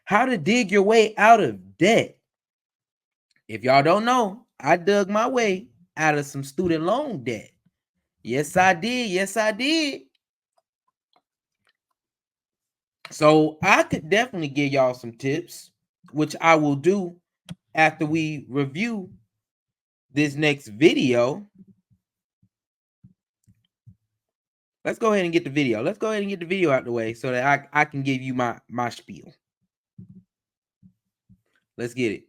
How to dig your way out of debt. If y'all don't know, I dug my way out of some student loan debt. Yes, I did. Yes, I did. So I could definitely give y'all some tips, which I will do after we review this next video. Let's go ahead and get the video. Let's go ahead and get the video out the way so that I can give you my spiel. Let's get it.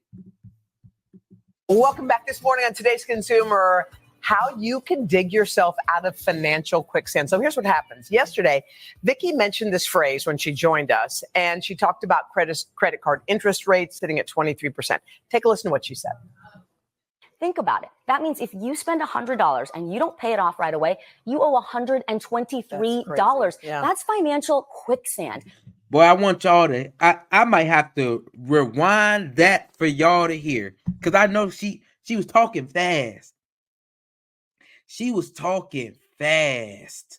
Welcome back this morning on Today's Consumer. How you can dig yourself out of financial quicksand. So here's what happens. Yesterday, Vicki mentioned this phrase when she joined us, and she talked about credit card interest rates sitting at 23%. Take a listen to what she said. Think about it. That means if you spend $100 and you don't pay it off right away, you owe $123. That's financial quicksand. Boy, I want y'all to, I might have to rewind that for y'all to hear. Because I know she was talking fast. She was talking fast.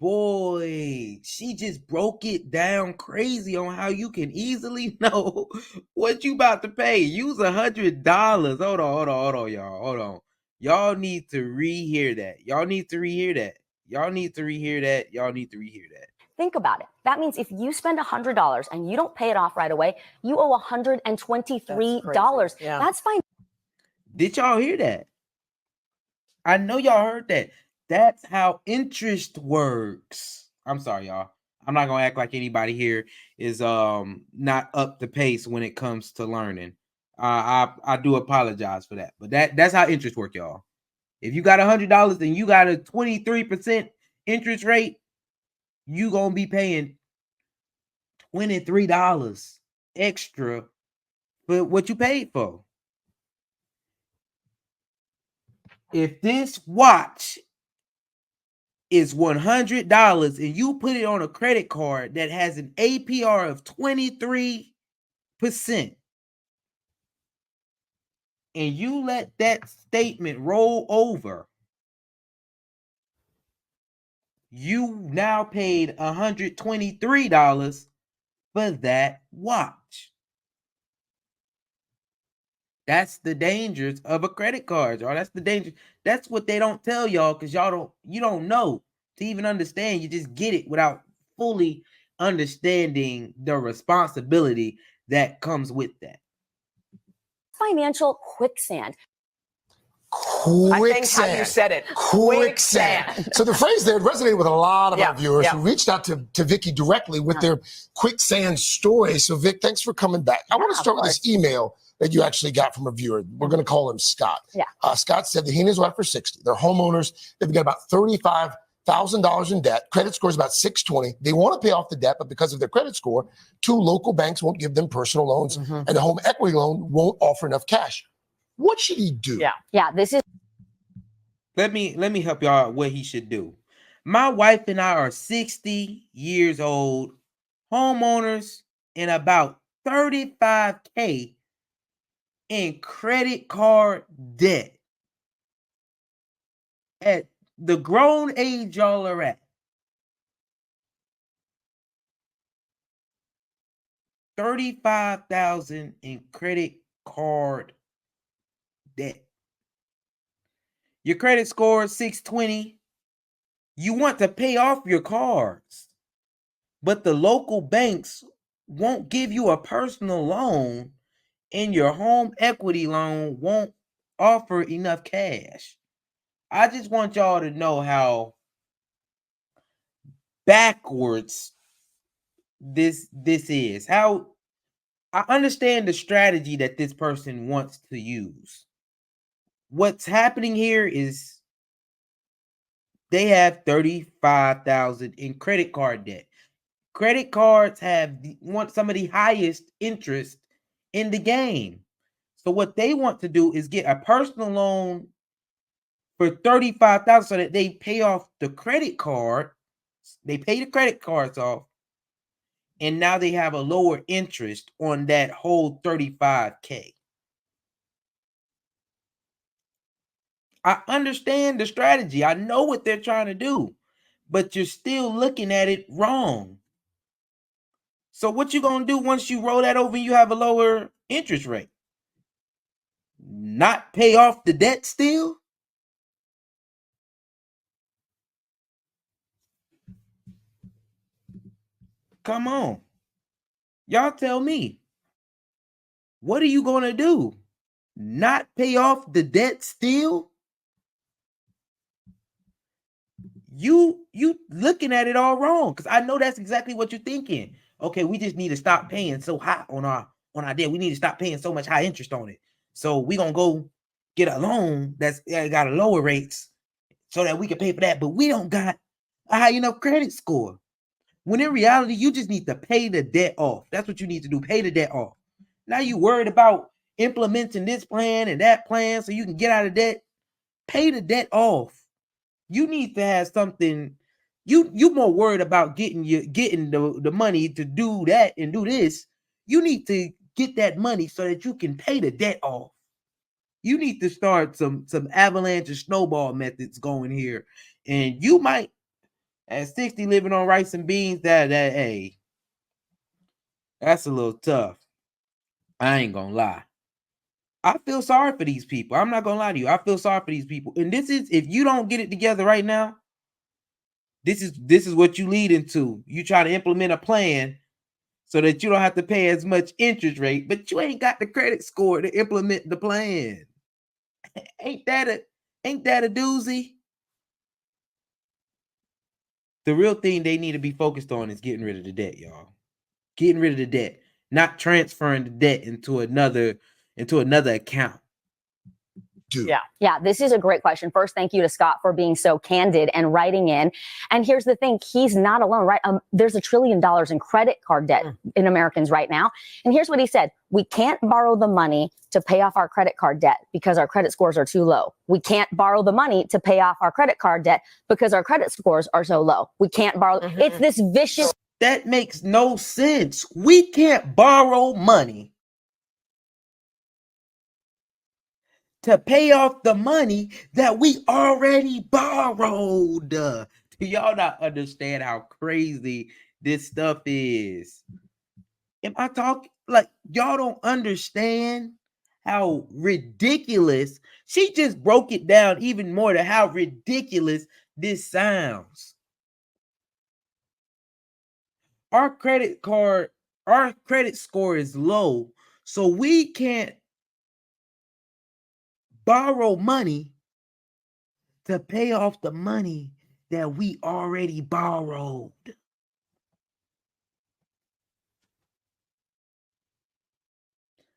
Boy, she just broke it down crazy on how you can easily know what you about to pay. Use $100. Hold on, y'all. Hold on. Y'all need to rehear that. Y'all need to rehear that. Y'all need to rehear that. Y'all need to rehear that. Think about it. That means if you spend $100 and you don't pay it off right away, you owe $123. That's fine. Did y'all hear that? I know y'all heard that. That's how interest works. I'm sorry, y'all. I'm not gonna act like anybody here is not up to pace when it comes to learning. I do apologize for that, but that's how interest work, y'all. If you got $100 and you got a 23% interest rate, you gonna be paying $23 extra for what you paid for. If this watch is $100 and you put it on a credit card that has an APR of 23%, and you let that statement roll over, you now paid $123 for that watch. That's the dangers of a credit card, y'all. That's the danger. That's what they don't tell y'all, because you don't know to even understand. You just get it without fully understanding the responsibility that comes with that. Financial quicksand. I think how you said it. Quicksand. So the phrase there resonated with a lot of our viewers who reached out to Vicki directly with their quicksand story. So Vic, thanks for coming back. I want to start with this email that you actually got from a viewer. We're going to call him Scott. Scott said that he and his wife are 60. They're homeowners. They've got about $35,000 in debt. Credit score is about 620. They want to pay off the debt, but because of their credit score, 2 local banks won't give them personal loans, and the home equity loan won't offer enough cash. What should he do? This is. Let me help y'all out what he should do. My wife and I are 60 years old, homeowners, and about $35K in credit card debt. At the grown age y'all are at, $35,000 in credit card debt. Your credit score is 620. You want to pay off your cards, but the local banks won't give you a personal loan, and your home equity loan won't offer enough cash. I just want y'all to know how backwards this is. How I understand the strategy that this person wants to use. What's happening here is they have $35,000 in credit card debt. Credit cards want some of the highest interest in the game. So what they want to do is get a personal loan for $35,000 so that they pay off the credit card. They pay the credit cards off, and now they have a lower interest on that whole $35K. I understand the strategy. I know what they're trying to do, but you're still looking at it wrong. So what you gonna do once you roll that over and you have a lower interest rate? Not pay off the debt still? Come on. Y'all tell me. What are you gonna do? Not pay off the debt still? You looking at it all wrong, because I know that's exactly what you're thinking. Okay, we just need to stop paying so high on our debt. We need to stop paying so much high interest on it. So we gonna go get a loan that's got a lower rates so that we can pay for that. But we don't got a high enough credit score. When in reality, you just need to pay the debt off. That's what you need to do. Pay the debt off. Now you worried about implementing this plan and that plan so you can get out of debt. Pay the debt off. You need to have something. You more worried about getting the money to do that and do this. You need to get that money so that you can pay the debt off. You need to start some avalanche and snowball methods going here. And you might, at 60, living on rice and beans, hey, that's a little tough. I ain't gonna lie. I feel sorry for these people. I'm not gonna lie to you. I feel sorry for these people. And this is, if you don't get it together right now, this is what you lead into. You try to implement a plan so that you don't have to pay as much interest rate, but you ain't got the credit score to implement the plan. Ain't that a doozy? The real thing they need to be focused on is getting rid of the debt, y'all. Getting rid of the debt, not transferring the debt into another account. Yeah, this is a great question. First, thank you to Scott for being so candid and writing in. And here's the thing, he's not alone, right? There's $1 trillion in credit card debt in Americans right now. And here's what he said. We can't borrow the money to pay off our credit card debt because our credit scores are too low. We can't borrow the money to pay off our credit card debt because our credit scores are so low. We can't borrow. It's this vicious. That makes no sense. We can't borrow money to pay off the money that we already borrowed. Do y'all not understand how crazy this stuff is? Am I talking like y'all don't understand how ridiculous? She just broke it down even more to how ridiculous this sounds. Our credit score is low, so we can't borrow money to pay off the money that we already borrowed.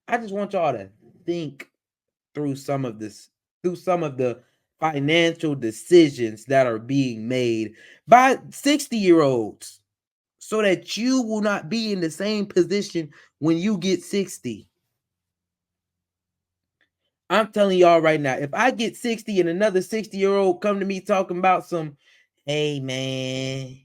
I just want y'all to think through some of the financial decisions that are being made by 60-year-olds so that you will not be in the same position when you get 60. I'm telling y'all right now, if I get 60 and another 60-year-old come to me talking about some, hey man,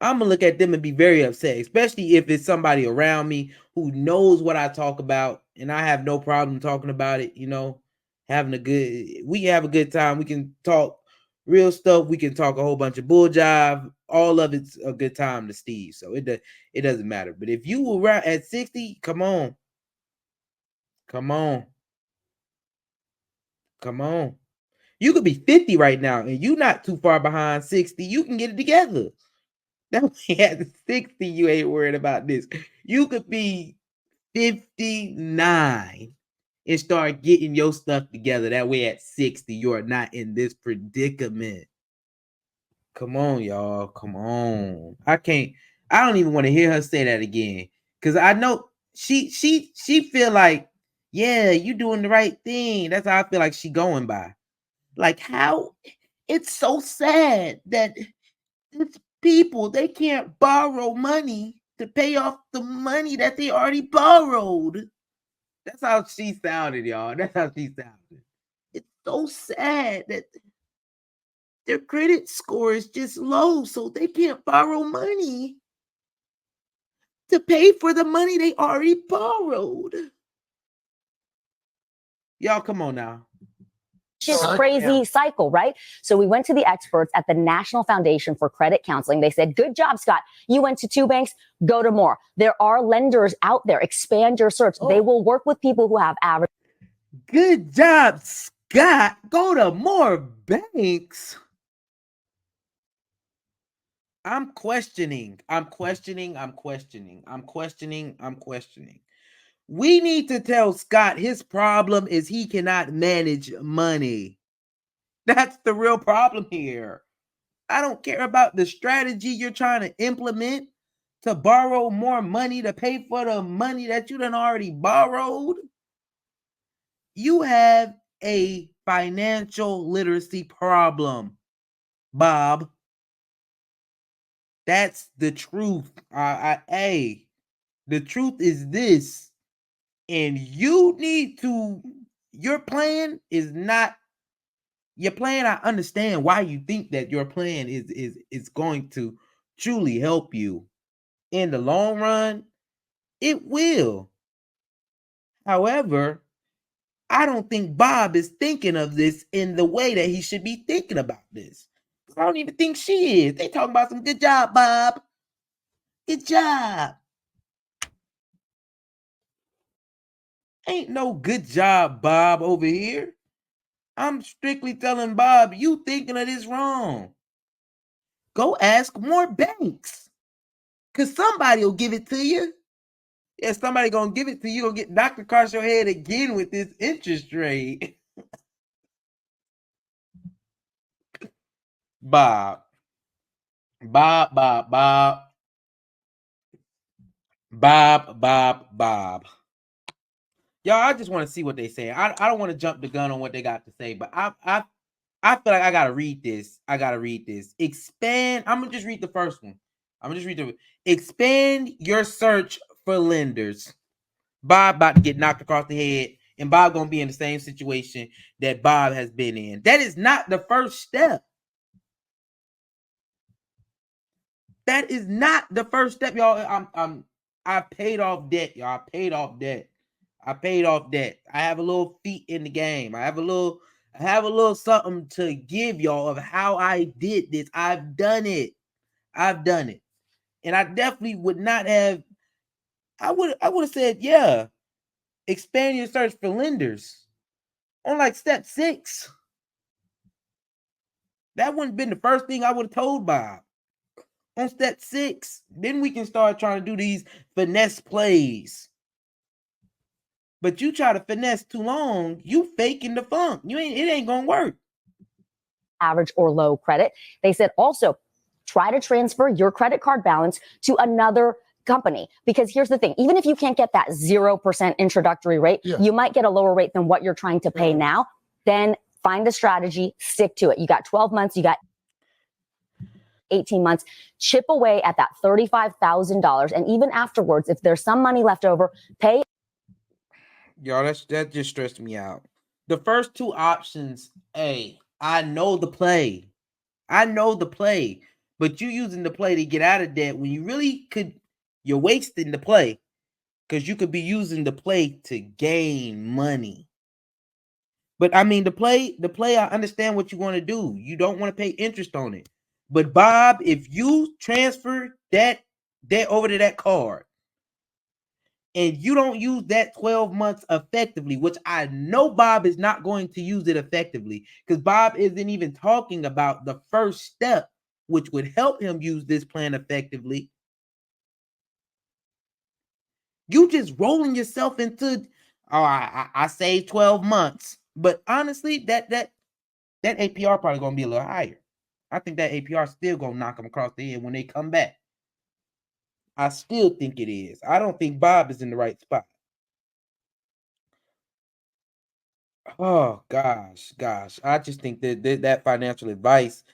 I'm gonna look at them and be very upset, especially if it's somebody around me who knows what I talk about, and I have no problem talking about it. We can have a good time. We can talk real stuff. We can talk a whole bunch of bull jive. All of it's a good time to Steve. So it doesn't matter. But if you were around at 60, come on. You could be 50 right now, and you're not too far behind 60. You can get it together. That way at 60, you ain't worried about this. You could be 59 and start getting your stuff together. That way at 60, you are not in this predicament. Come on, y'all. Come on. I don't even want to hear her say that again. Because I know she feel like, yeah, you doing the right thing. That's how I feel like she going by. Like, how it's so sad that it's people, they can't borrow money to pay off the money that they already borrowed. That's how she sounded, y'all. That's how she sounded. It's so sad that their credit score is just low, so they can't borrow money to pay for the money they already borrowed. Y'all, come on now. Just crazy cycle, right? So we went to the experts at the National Foundation for Credit Counseling. They said, good job, Scott. You went to 2 banks, go to more. There are lenders out there. Expand your search. They will work with people who have average. Good job, Scott. Go to more banks. I'm questioning. We need to tell Scott his problem is he cannot manage money. That's the real problem here. I don't care about the strategy you're trying to implement to borrow more money to pay for the money that you done already borrowed. You have a financial literacy problem, Bob. That's the truth. The truth is this. And you need to, your plan is not, your plan, I understand why you think that your plan is going to truly help you. In the long run, it will. However, I don't think Bob is thinking of this in the way that he should be thinking about this. I don't even think she is. They talking about some good job, Bob. Good job. Ain't no good job, Bob, over here. I'm strictly telling Bob, you thinking of this wrong. Go ask more banks. Because somebody will give it to you. Yeah, somebody gonna give it to you. Gonna get knocked across your head again with this interest rate. Bob. Y'all, I just want to see what they say. I don't want to jump the gun on what they got to say, but I feel like I gotta read this. Expand. I'm gonna just read the first one. Expand your search for lenders. Bob about to get knocked across the head, and Bob gonna be in the same situation that Bob has been in. That is not the first step. That is not the first step, y'all. I paid off debt, y'all. I paid off debt. I have a little feet in the game. I have a little something to give y'all of how I did this. I've done it. And I definitely would not have. I would have said, yeah, expand your search for lenders on like step 6. That wouldn't have been the first thing I would have told Bob. On step 6, then we can start trying to do these finesse plays. But you try to finesse too long, you faking the funk. It ain't gonna work. Average or low credit. They said also try to transfer your credit card balance to another company. Because here's the thing, even if you can't get that 0% introductory rate, you might get a lower rate than what you're trying to pay now. Then find a strategy, stick to it. You got 12 months, you got 18 months, chip away at that $35,000. And even afterwards, if there's some money left over, pay. Y'all, that just stressed me out. The first 2 options, I know the play. But you using the play to get out of debt when you really could, you're wasting the play because you could be using the play to gain money. But I mean, the play, I understand what you want to do. You don't want to pay interest on it. But Bob, if you transfer that debt over to that card and you don't use that 12 months effectively, which I know Bob is not going to use it effectively because Bob isn't even talking about the first step, which would help him use this plan effectively. You just rolling yourself into, I saved 12 months. But honestly, that APR probably going to be a little higher. I think that APR still going to knock them across the head when they come back. I still think it is. I don't think Bob is in the right spot. Oh, gosh. I just think that financial advice,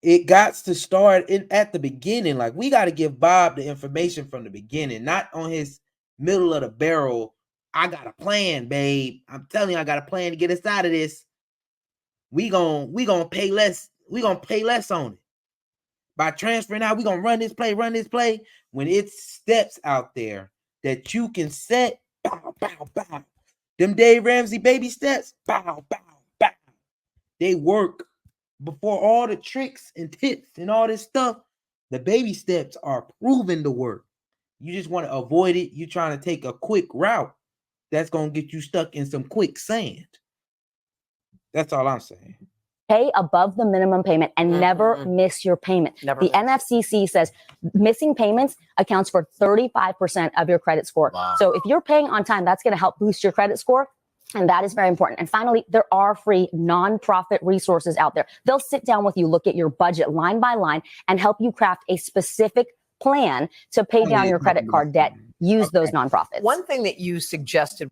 it got to start at the beginning. Like, we got to give Bob the information from the beginning, not on his middle of the barrel. I got a plan, babe. I'm telling you, I got a plan to get us out of this. We gonna pay less. We gonna pay less on it. By transferring out, we gonna run this play. When it's steps out there that you can set, bow, bow, bow. Them Dave Ramsey baby steps, bow, bow, bow. they work before all the tricks and tips and all this stuff. The baby steps are proven to work. You just want to avoid it. You're trying to take a quick route that's going to get you stuck in some quicksand. That's all I'm saying. Pay above the minimum payment and never miss your payment. The NFCC says missing payments accounts for 35% of your credit score. Wow. So if you're paying on time, that's going to help boost your credit score. And that is very important. And finally, there are free nonprofit resources out there. They'll sit down with you, look at your budget line by line, and help you craft a specific plan to pay down your credit card debt. Use those nonprofits. One thing that you suggested.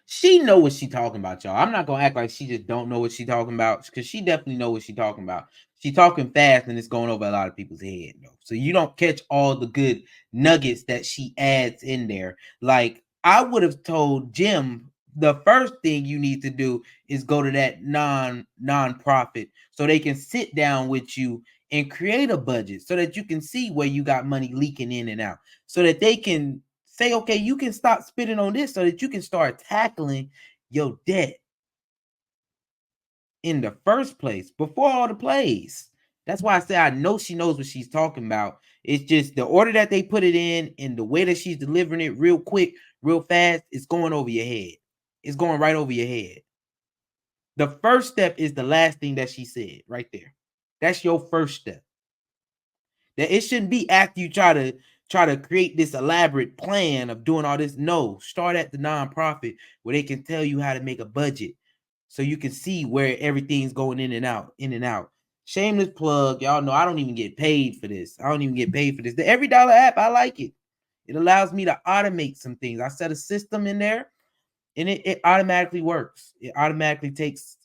She know what she talking about, y'all. I'm not gonna act like she just don't know what she talking about, because she definitely know what she talking about. She talking fast and it's going over a lot of people's head, though. So you don't catch all the good nuggets that she adds in there. Like, I would have told Jim, the first thing you need to do is go to that nonprofit so they can sit down with you and create a budget so that you can see where you got money leaking in and out, so that they can say, okay, you can stop spending on this so that you can start tackling your debt in the first place before all the plays. That's why I say I know she knows what she's talking about. It's just the order that they put it in and the way that she's delivering it real quick, real fast, it's going over your head. It's going right over your head. The first step is the last thing that she said right there. That's your first step. That it shouldn't be after you try to create this elaborate plan of doing all this. No, start at the nonprofit where they can tell you how to make a budget so you can see where everything's going in and out. Shameless plug. Y'all know I don't even get paid for this. I don't even get paid for this. The $Every Dollar app, I like it. It allows me to automate some things. I set a system in there and it automatically works. It automatically takes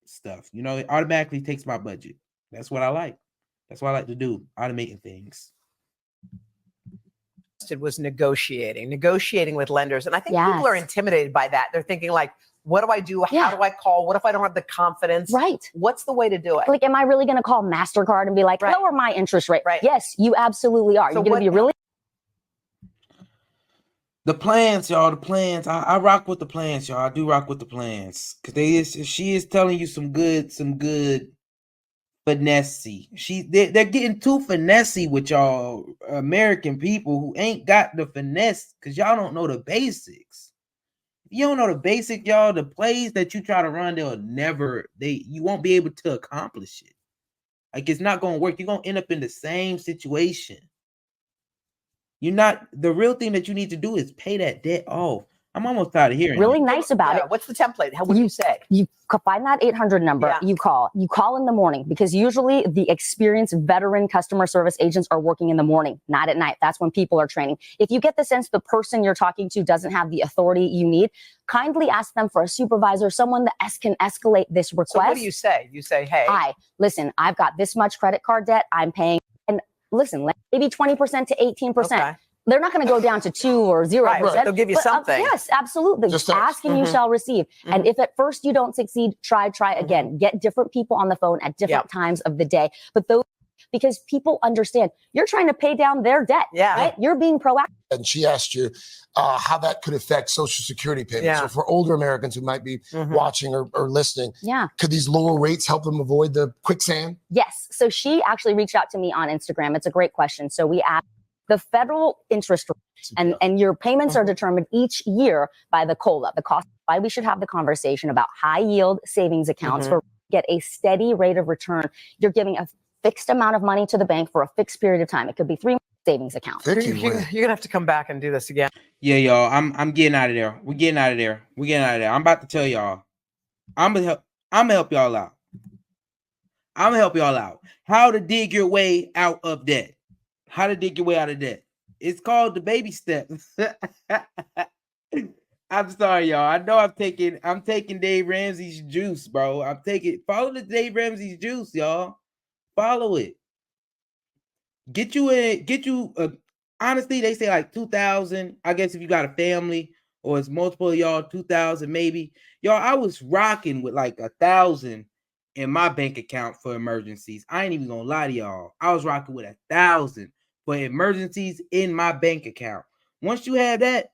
stuff. You know, it automatically takes my budget. That's what I like. That's what I like to do, automating things. It was negotiating with lenders. And I think people are intimidated by that. They're thinking like, what do I do? How do I call? What if I don't have the confidence? Right. What's the way to do it? Like, am I really going to call MasterCard and be like, lower my interest rate? Right. Yes, you absolutely are. So you're going to be really. The plans, y'all, the plans. I rock with the plans, y'all. I do rock with the plans. Because she is telling you some good finessey. They're getting too finessey with y'all American people who ain't got the finesse, because y'all don't know the basics. If you don't know the basic, y'all, the plays that you try to run, you won't be able to accomplish it. Like, it's not going to work. You're going to end up in the same situation. The real thing that you need to do is pay that debt off. I'm almost tired of hearing really nice about it. What's the template? What do you say? You find that 800 number. You call in the morning, because usually the experienced veteran customer service agents are working in the morning, not at night. That's when people are training. If you get the sense the person you're talking to doesn't have the authority you need, kindly ask them for a supervisor, someone that can escalate this request. So what do you say? You say, hey, hi, listen, I've got this much credit card debt I'm paying. And listen, maybe 20% to 18%. Okay. They're not going to go down to 2 or 0%. Right. They'll give you something. Yes, absolutely. Just ask and you shall receive. And if at first you don't succeed, try again. Get different people on the phone at different times of the day. But because people understand you're trying to pay down their debt. Yeah. Right? You're being proactive. And she asked you how that could affect Social Security payments. Yeah. So for older Americans who might be watching or listening, could these lower rates help them avoid the quicksand? Yes. So she actually reached out to me on Instagram. It's a great question. So we asked, the federal interest rate and your payments are determined each year by the COLA, the cost. Why we should have the conversation about high yield savings accounts for get a steady rate of return. You're giving a fixed amount of money to the bank for a fixed period of time. It could be 3 savings accounts. You're gonna have to come back and do this again. Yeah, y'all. I'm getting out of there. We're getting out of there. I'm about to tell y'all. I'm gonna help y'all out. How to dig your way out of debt. How to dig your way out of debt. It's called the baby steps. I'm sorry, y'all. I know I'm taking Dave Ramsey's juice, bro. Follow the Dave Ramsey's juice, y'all. Follow it. Honestly, they say like 2,000. I guess if you got a family or it's multiple of y'all, 2,000 maybe. Y'all, I was rocking with like 1,000 in my bank account for emergencies. I ain't even gonna lie to y'all. I was rocking with 1,000 for emergencies in my bank account. Once you have that,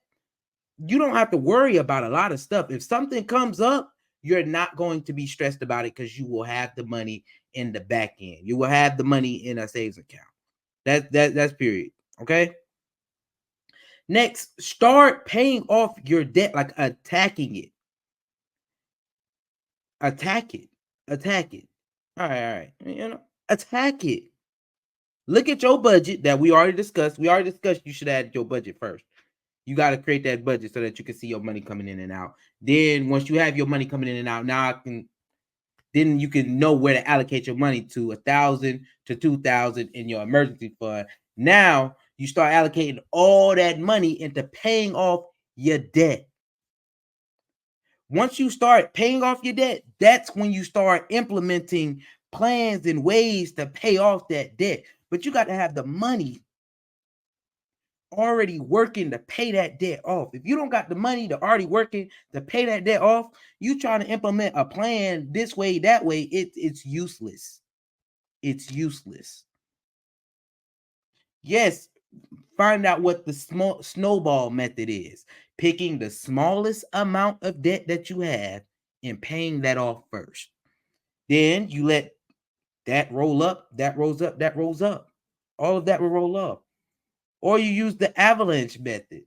you don't have to worry about a lot of stuff. If something comes up, you're not going to be stressed about it because you will have the money in the back end. You will have the money in a savings account. That's period. Okay. Next, start paying off your debt, like attacking it. Attack it. Attack it. All right. Attack it. Look at your budget that we already discussed. We already discussed you should add your budget first. You got to create that budget so that you can see your money coming in and out. Then once you have your money coming in and out, then you can know where to allocate your money to, 1,000 to 2,000 in your emergency fund. Now you start allocating all that money into paying off your debt. Once you start paying off your debt, that's when you start implementing plans and ways to pay off that debt. But you got to have the money already working to pay that debt off. If you don't got the money to already working to pay that debt off, you trying to implement a plan this way, that way, it's useless. It's useless. Yes, find out what the small snowball method is. Picking the smallest amount of debt that you have and paying that off first. Then you let that roll up, that rolls up, that rolls up. All of that will roll up. Or you use the avalanche method.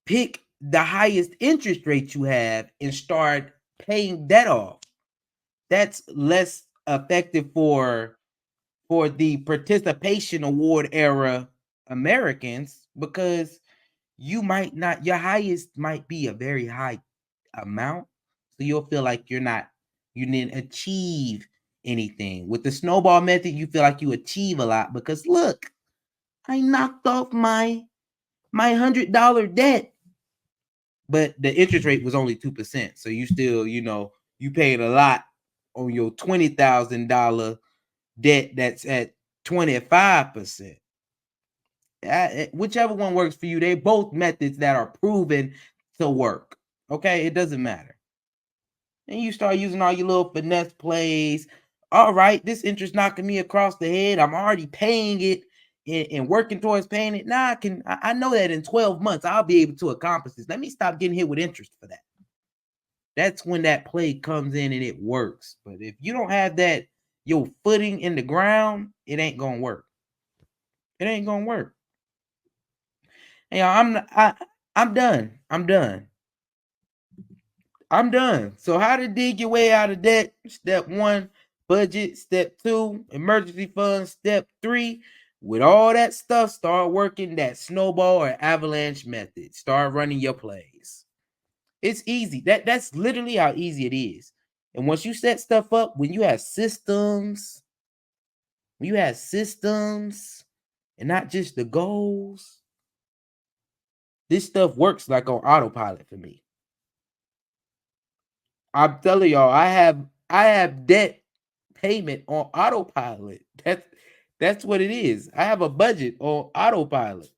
Pick the highest interest rate you have and start paying that off. That's less effective for the participation award era Americans, because you might not, your highest might be a very high amount. So you'll feel like you didn't achieve anything. With the snowball method, you feel like you achieve a lot because look, I knocked off my $100 debt, but the interest rate was only 2%. So you still, you paid a lot on your $20,000 debt that's at 25%. Whichever one works for you, they both methods that are proven to work. Okay, it doesn't matter. And you start using all your little finesse plays. All right, this interest knocking me across the head. I'm already paying it and working towards paying it. Now I know that in 12 months I'll be able to accomplish this. Let me stop getting hit with interest for that. That's when that play comes in and it works. But if you don't have that, your footing in the ground, it ain't gonna work. It ain't gonna work. Hey, I'm done. I'm done. So how to dig your way out of debt? Step 1, budget. Step 2, emergency fund. Step 3, with all that stuff, start working that snowball or avalanche method. Start running your plays. It's easy. That's literally how easy it is. And once you set stuff up, when you have systems, and not just the goals, this stuff works like on autopilot for me. I'm telling y'all, I have debt payment on autopilot. That's what it is. I have a budget on autopilot.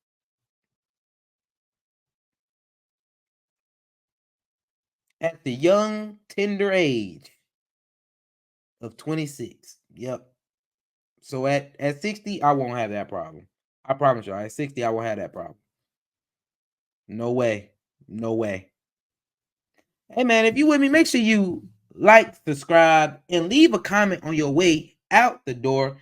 At the young, tender age of 26. Yep. So at 60, I won't have that problem. I promise y'all, at 60, I won't have that problem. No way. No way. Hey, man, if you with me, make sure you like, subscribe, and leave a comment on your way out the door.